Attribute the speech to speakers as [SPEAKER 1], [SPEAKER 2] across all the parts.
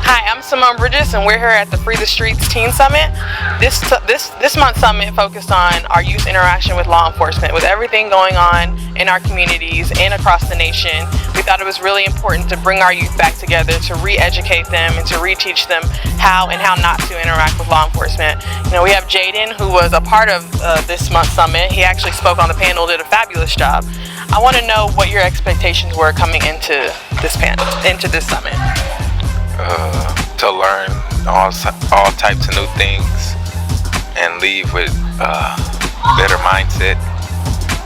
[SPEAKER 1] Hi, I'm Simone Bridges, and we're here at the Free the Streets Teen Summit. This month's summit focused on our youth interaction with law enforcement. With everything going on in our communities and across the nation, we thought it was really important to bring our youth back together, to re-educate them and to re-teach them how and how not to interact with law enforcement. You know, we have Jaden, who was a part of this month's summit. He actually spoke on the panel, did a fabulous job. I want to know what your expectations were coming into this summit.
[SPEAKER 2] To learn all types of new things and leave with a better mindset.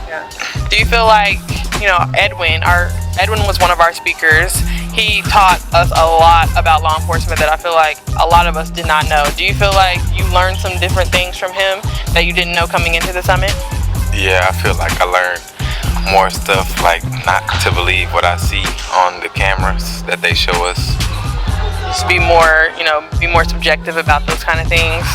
[SPEAKER 1] Yeah. Do you feel like, you know, Edwin was one of our speakers. He taught us a lot about law enforcement that I feel like a lot of us did not know. Do you feel like you learned some different things from him that you didn't know coming into the summit?
[SPEAKER 2] Yeah, I feel like I learned more stuff, like not to believe what I see on the cameras that they show us.
[SPEAKER 1] Just be more subjective about those kind of things.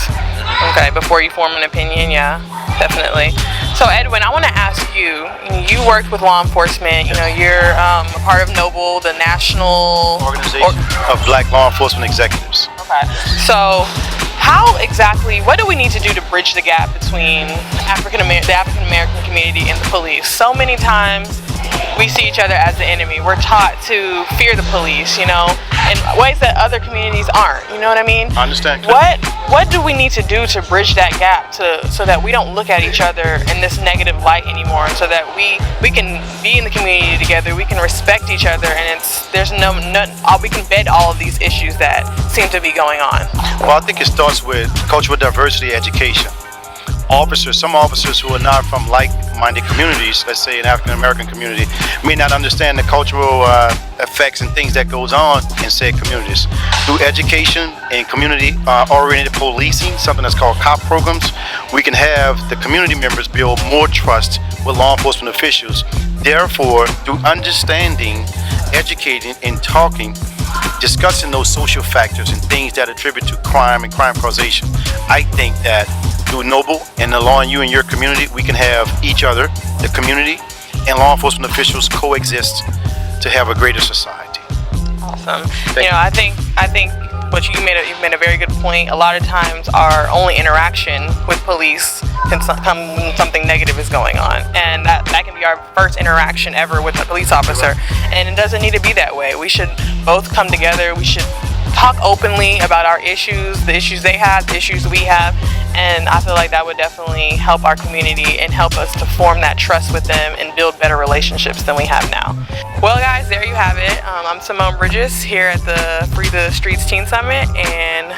[SPEAKER 1] Okay, before you form an opinion, yeah, definitely. So Edwin, I want to ask you, you worked with law enforcement, you know, you're a part of NOBLE, the National
[SPEAKER 3] Organization of Black Law Enforcement Executives.
[SPEAKER 1] Okay, so what do we need to do to bridge the gap between the African American community and the police? So many times we see each other as the enemy. We're taught to fear the police, you know, in ways that other communities aren't. You know what I mean?
[SPEAKER 3] I understand.
[SPEAKER 1] What do we need to do to bridge that gap so that we don't look at each other in this negative light anymore, and so that we can be in the community together, we can respect each other, and we can bed all of these issues that seem to be going on?
[SPEAKER 3] Well, I think it starts with cultural diversity education. Some officers who are not from like-minded communities, let's say an African American community, may not understand the cultural effects and things that goes on in said communities. Through education and community-oriented policing, something that's called COP programs, we can have the community members build more trust with law enforcement officials. Therefore, through understanding, educating, and talking, discussing those social factors and things that attribute to crime and crime causation, I think that through NOBLE and the law and you and your community, we can have each other, the community, and law enforcement officials coexist to have a greater society.
[SPEAKER 1] Awesome. I think you've made a very good point. A lot of times our only interaction with police can come when something negative is going on, and that can be our first interaction ever with a police officer, and it doesn't need to be that way. We should both come together. We should talk openly about our issues, the issues they have, the issues we have, and I feel like that would definitely help our community and help us to form that trust with them and build better relationships than we have now. Well guys, there you have it. I'm Simone Bridges here at the Free the Streets Teen Summit, and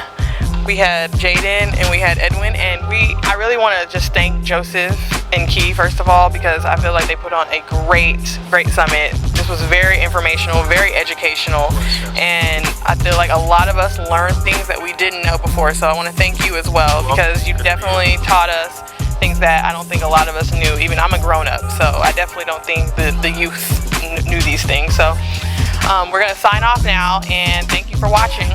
[SPEAKER 1] we had Jaden and we had Edwin, and I really want to just thank Joseph and Key first of all, because I feel like they put on a great summit. This was very informational, very educational, and I feel like a lot of us learned things that we didn't know before, so I want to thank you as well, because you definitely taught us things that I don't think a lot of us knew. Even I'm a grown-up, so I definitely don't think the youth knew these things. So we're going to sign off now, and thank you for watching.